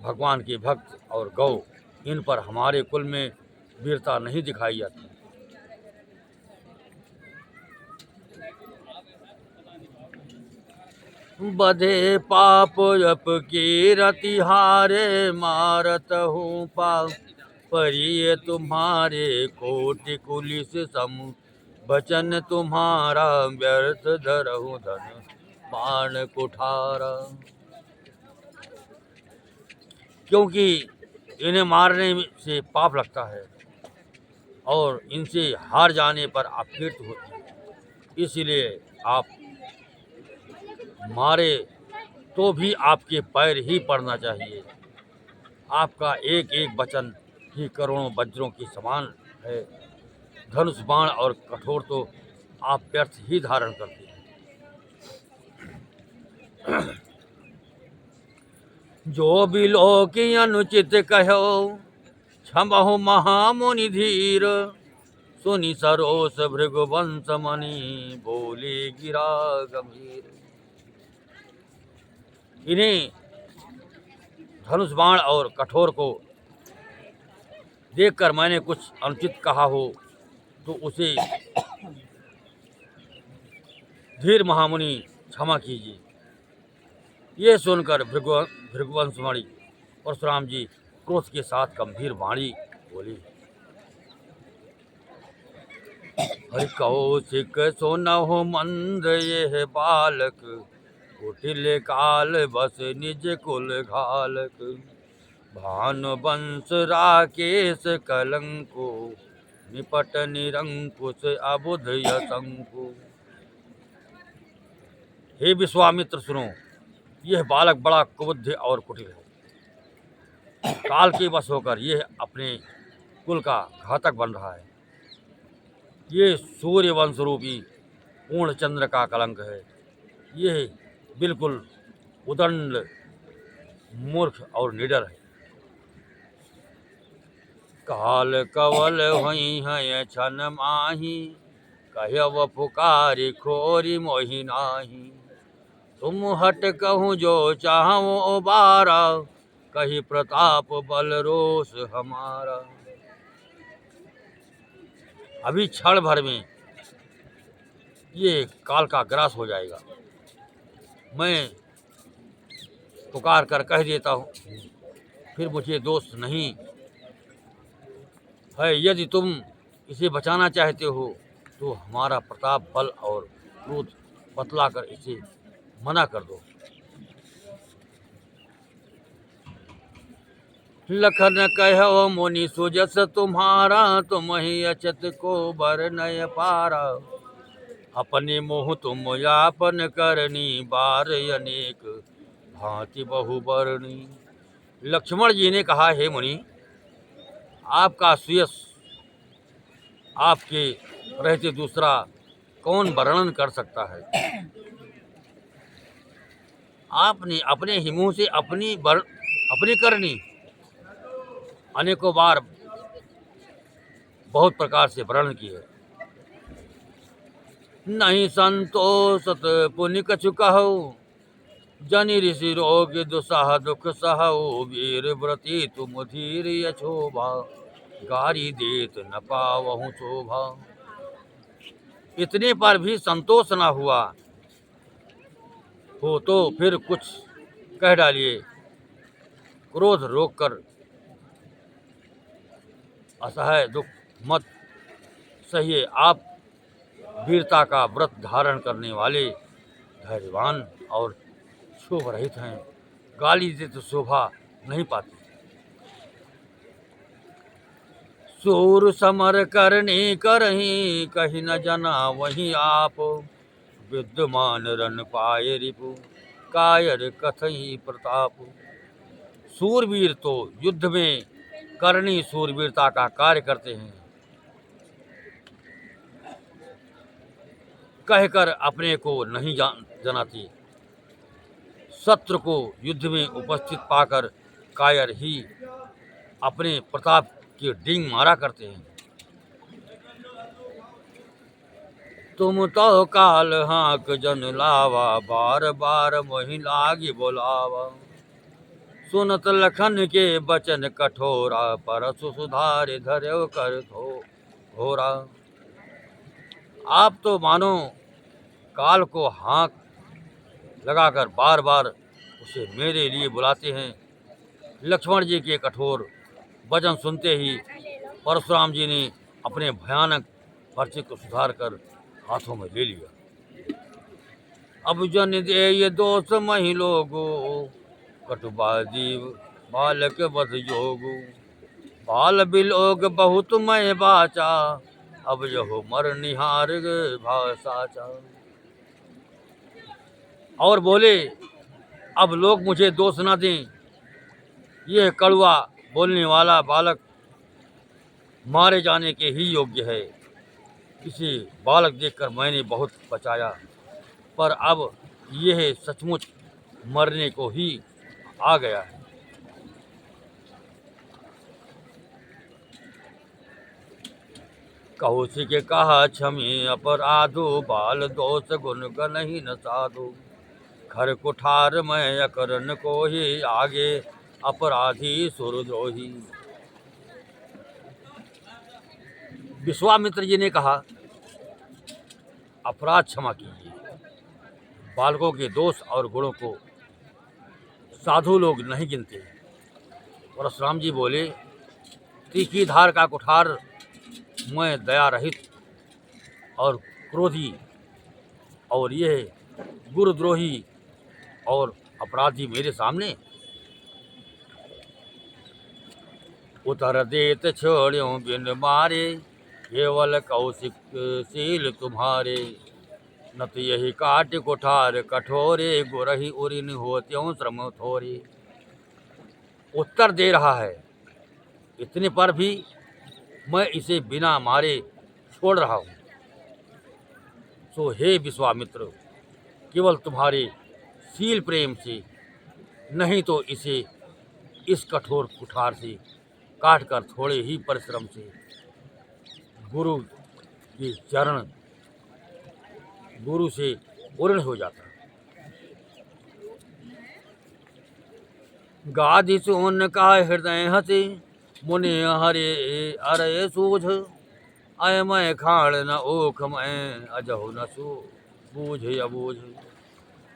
A: भगवान के भक्त और गौ, इन पर हमारे कुल में वीरता नहीं दिखाई जाती। बधे पाप जप की रति हारे, मारत हूँ पाप परिये तुम्हारे। कोटि कुलिस सम बचन तुम्हारा, व्यर्थ धरहु धन बाण कुठारा। क्योंकि इन्हें मारने से पाप लगता है और इनसे हार जाने पर आप कीर्ति होती है। इसलिए आप मारे तो भी आपके पैर ही पड़ना चाहिए। आपका एक एक वचन ही करोड़ों वज्रों के समान है। धनुष बाण और कठोर तो आप व्यर्थ ही धारण करते हैं। जो भी लोग अनुचित कहो, क्षमहु महामुनि धीर। सुनि सरोस भृगुवंश मणि, बोले गिरा गंभीर। इन्हें धनुष बाण और कठोर को देखकर मैंने कुछ अनुचित कहा हो तो उसे धीर महामुनि क्षमा कीजिए। ये सुनकर भृगुवंश मणि परशुराम जी क्रोध के साथ गंभीर वाणी बोली, हरि कौशिक सुनहु मंद ये बालक, कुटिल काल बस निज कुल घालक। भानु वंश राकेश कलंको, निपट निरंकुश अबुध यशंकु। हे विश्वामित्र सुनो, यह बालक बड़ा कुबुद्ध और कुटिल है। काल के वश होकर यह अपने कुल का घातक बन रहा है। ये सूर्य वंश रूपी पूर्ण चंद्र का कलंक है। यह बिल्कुल उदंड, मूर्ख और निडर है। काल कवल हुई है छन माही, कहव पुकारी खोरी मोहि नाही। तुम हट कहूँ जो चाहो बारा, कही प्रताप बल रोष हमारा। अभी क्षण भर में ये काल का ग्रास हो जाएगा। मैं पुकार कर कह देता हूँ, फिर मुझे दोष नहीं है। यदि तुम इसे बचाना चाहते हो तो हमारा प्रताप बल और क्रोध बतला कर इसे मना कर दो। लखन कहो मुनि सुजस तुम्हारा, तुम ही अचत को बर नय पारा। अपने मोह तुम यापन करनी, बार अनेक भांति बहु बरनी। लक्ष्मण जी ने कहा, हे मुनि, आपका सुयश आपके रहते दूसरा कौन वर्णन कर सकता है। आपने अपने ही मुंह से अपनी करनी अनेकों बार बहुत प्रकार से वर्णन की है। नहीं संतोषत पुनि कछु कहो, जनि ऋषि रोग दुसह दुख सहु। वीर व्रती तुम धीर यशोभा, गारी देत न पावहु शोभा। इतने पर भी संतोष न हुआ हो तो फिर कुछ कह डालिए। क्रोध रोककर असहाय दुख मत सहिए। आप वीरता का व्रत धारण करने वाले धैर्यवान और शोभ रहित हैं। गाली दे तो शोभा नहीं पाती। सूर समर करने करही, कहीं न जना वहीं आप। विद्यमान रन पाए रिपु, कायर कथई प्रताप। सूरवीर तो युद्ध में करनी सूरवीरता का कार्य करते हैं। कहकर अपने को नहीं जनाती। शत्रु को युद्ध में उपस्थित पाकर कायर ही अपने प्रताप की डींग मारा करते हैं। तुम तो काल हाक जन लावा, बार बार मोहि लागी बोलावा। सुनत लखन के बचन कठोरा, परसु सुधारे धर्यो कर घोरा। आप तो मानो काल को हाँक लगाकर बार बार उसे मेरे लिए बुलाते हैं। लक्ष्मण जी के कठोर वचन सुनते ही परशुराम जी ने अपने भयानक पर्चे को सुधार कर हाथों में ले लिया। अब जन दे ये दोष मही लोगो, कटुबादी बालक बध जोगु। बाल बिलोग बहुत मैं बाचा, अब यहो मर निहार भाषाचा। और बोले, अब लोग मुझे दोष न दें। यह कड़वा बोलने वाला बालक मारे जाने के ही योग्य है। किसी बालक देखकर मैंने बहुत बचाया, पर अब यह सचमुच मरने को ही आ गया है। कौशिक कहा क्षमी अपराधो, बाल दोष गुण गनहि न साधो। खर कुठार में अकरन को ही, आगे अपराधी सुरद्रोही। विश्वामित्र जी ने कहा, अपराध क्षमा कीजिए। बालकों के दोष और गुणों को साधु लोग नहीं गिनते। परशुराम जी बोले, तीखी धार का कुठार मैं दया रहित और क्रोधी, और यह गुरुद्रोही और अपराधी मेरे सामने। उतर देत छोड़्यों बिन मारे, केवल कौशिक शील तुम्हारे। न तो यही काट कुठार कठोरे, गुरहि उरिन होत्यों श्रम थोरे। उत्तर दे रहा है, इतने पर भी मैं इसे बिना मारे छोड़ रहा हूँ। सो हे विश्वामित्र, केवल तुम्हारे शील प्रेम से, नहीं तो इसे इस कठोर कुठार से काटकर थोड़े ही परिश्रम से गुरु के चरण, गुरु से पूर्ण हो जाता। गादि सोन का हृदय हसे, मुनि हरे अरे सूझ। अय मैं खाड़ न ओख मैं, अजहु न सो बूझ अबूझ।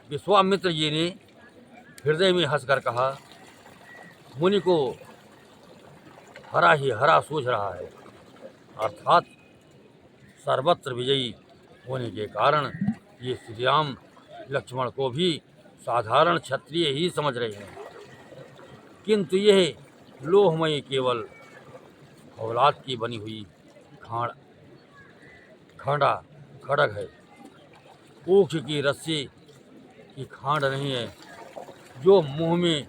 A: विश्वामित्र जी ने हृदय में हंसकर कहा, मुनि को हरा ही हरा सूझ रहा है, अर्थात सर्वत्र विजयी होने के कारण ये श्री राम लक्ष्मण को भी साधारण क्षत्रिय ही समझ रहे हैं, किंतु यह लोहमयी केवल औलाद की बनी हुई खांडा खड़ग है, ऊख की रस्सी की खांड नहीं है, जो मुंह में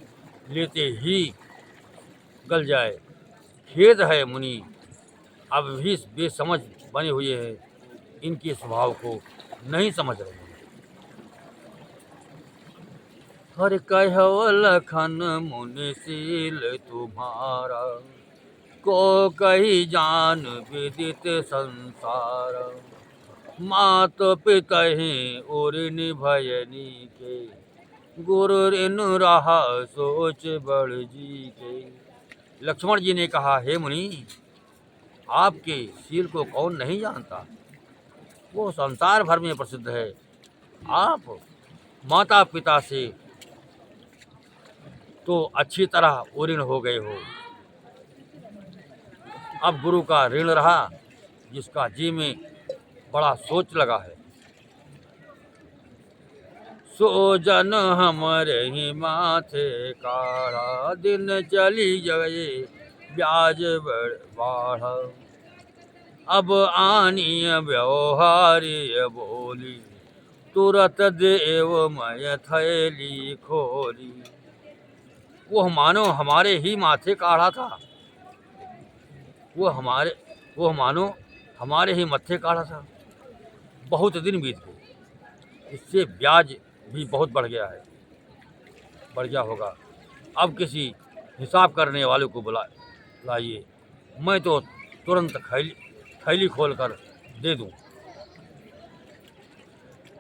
A: लेते ही गल जाए। खेद है मुनि अब भी बेसमझ बने हुए हैं, इनके स्वभाव को नहीं समझ रहे हैं। हर कहव लखन मुनि शील तुम्हारा, को कही जान विदित संसार। मात पितहि उर निभयनी के, गुरु ऋण रहा सोच बड़ जी के। लक्ष्मण जी ने कहा, हे मुनि, आपके शील को कौन नहीं जानता, वो संसार भर में प्रसिद्ध है। आप माता पिता से तो अच्छी तरह उऋण हो गए हो, अब गुरु का ऋण रहा, जिसका जी में बड़ा सोच लगा है। सो जन हमरे ही माथे काढ़ा, दिन चली गए ब्याज बाढ़। अब आनी व्यवहारी बोली, तुरत देव मय थैली खोली। वो मानो हमारे ही माथे काढ़ा था, वो मानो हमारे ही मत्थे काढ़ा था। बहुत दिन बीत गए, इससे ब्याज भी बहुत बढ़ गया होगा। अब किसी हिसाब करने वाले को लाइए, मैं तो तुरंत थैली खोलकर दे दूं।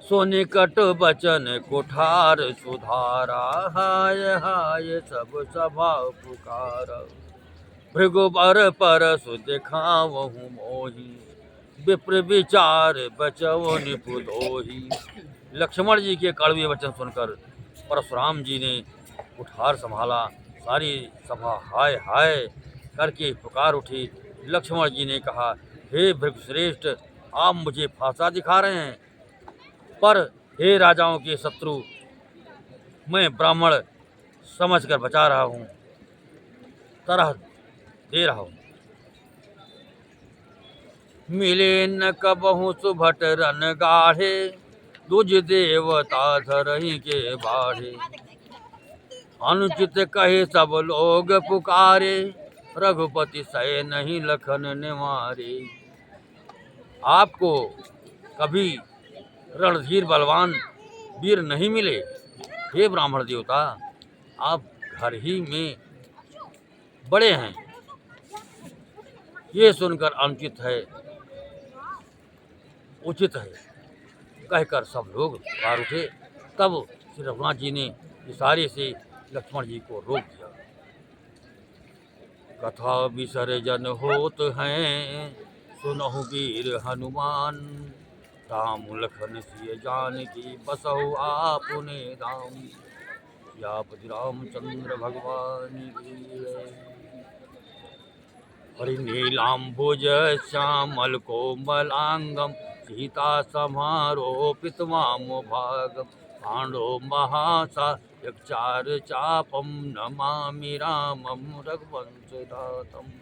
A: सो निकट बचन कुठार सुधारा, हाय हाय सब सभा पुकारा। भृगुबर परसु दिखावहु मोही, विप्र विचार बचव निपुदोही। लक्ष्मण जी के कड़वे वचन सुनकर परशुराम जी ने कुठार संभाला। सारी सभा हाय हाय करके पुकार उठी। लक्ष्मण जी ने कहा, हे भृगुश्रेष्ठ, आप मुझे फांसा दिखा रहे हैं, पर हे राजाओं के शत्रु, मैं ब्राह्मण समझकर बचा रहा हूँ, तरह दे रहा हूँ। मिले न कबहु सुभट रन गाढ़े, तुझ देवता धरही के बाढ़े। अनुचित कहे सब लोग पुकारे, रघुपति सह नहीं लखन निवारे। आपको कभी रणधीर बलवान वीर नहीं मिले, हे ब्राह्मण देवता, आप घर ही में बड़े हैं, ये सुनकर अनुचित है, उचित है कहकर सब लोग बाहर उठे। तब श्री रघुनाथ जी ने इशारे से लक्ष्मण जी को रोक दिया। कथा विसर्जन होत हैं, सुनहु वीर हनुमान, राम लखन सिय जानकी बसहु आपने धाम। सियापति रामचंद्र भगवान की जय। हरिनीलाम्बुज श्यामल कोमलांगम, सीता समारोपित वामभागम, पांडव महासायक चार चापम, नमामि रामं रघुवंशनाथम।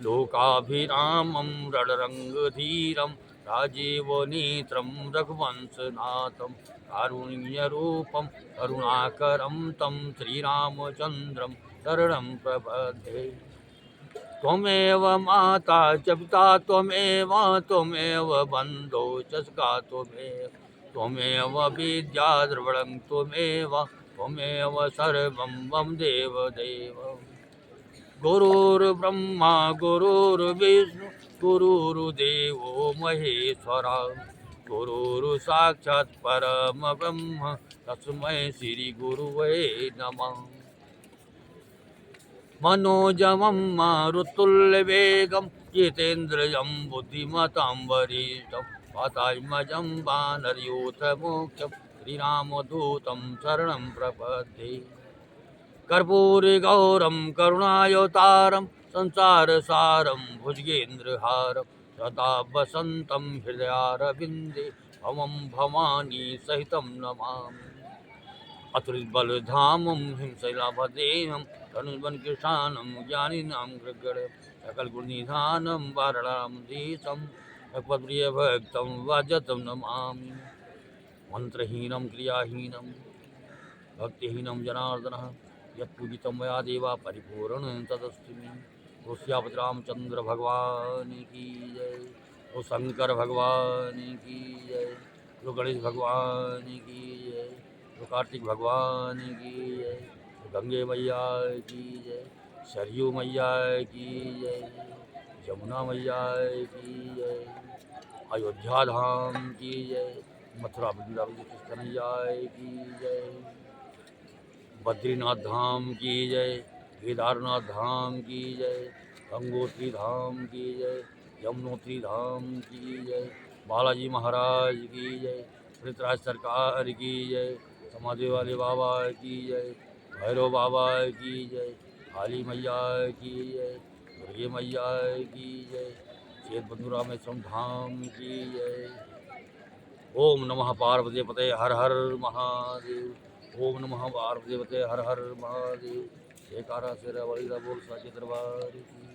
A: लोकाभिरामं रणरंगधीरं, राजीवनेत्रं रघुवंशनाथं, कारुण्यरूपं करुणाकरं तं श्रीरामचन्द्रं शरणं प्रपद्ये। त्वमेव माता च पिता त्वमेव, त्वमेव बन्धो च सखा त्वमेव, त्वमेव विद्या द्रविणं त्वमेव, त्वमेव सर्वं मम देवदेव। गुरुर्ब्रह्मा गुरुर्विष्णु गुरुर्देवो महेश्वरा, गुरुर्साक्षात् परमब्रह्म तस्मै श्री गुरुवे नमः। मनोजवं मारुतुल्यवेगं, जितेन्द्रियं बुद्धिमतां वरिष्ठं, वातात्मजं वानरयूथमुख्यं, श्रीरामदूतं शरणं प्रपद्ये। कर्पूरगौरं करुणावतारं, संसारसारं भुजगेन्द्रहारं, सदा वसन्तं हृदयारविन्दे, भवं भवानी सहितं नमामि। अतुलितबलधामं हिमशैलाभदेहं, तनुजवनकृशानं ज्ञानिनां गृगणं, सकलगुणनिधानं वारणामधीशं, भगवत्प्रियभक्तं वाजतं नमामि। मंत्रहीनं क्रियाहीनं भक्तिहीनं जनार्दनः, यत्पूजितं मया देवा परिपूर्णं तदस्तु मे। ओ सियापति रामचंद्र भगवान की जय, ओ शंकर भगवान की जय, ओ गणेश भगवान की जय, ओ कार्तिक भगवान की जय, ओ गंगे मैया की जय, सरयू मैया की जय, यमुना मैया की जय, अयोध्या धाम की जय, मथुरा वृंदावन कृष्ण कन्हैया की जय, बद्रीनाथ धाम की जय, केदारनाथ धाम की जय, गंगोत्री धाम की जय, यमुनोत्री धाम की जय, बालाजी महाराज की जय, पृथ्वीराज सरकार की जय, समाधि वाले बाबा की जय, भैरव बाबा की जय, काली मैया की जय, दुर्गे मैया की जय, श्वेत बंधुरा में धाम की जय। ओम नमः पार्वती पते हर हर महादेव, ओम नमः पार्वती पते हर हर महादेव। जयकारा शेरा वाली दा बोल साचे दरबार की।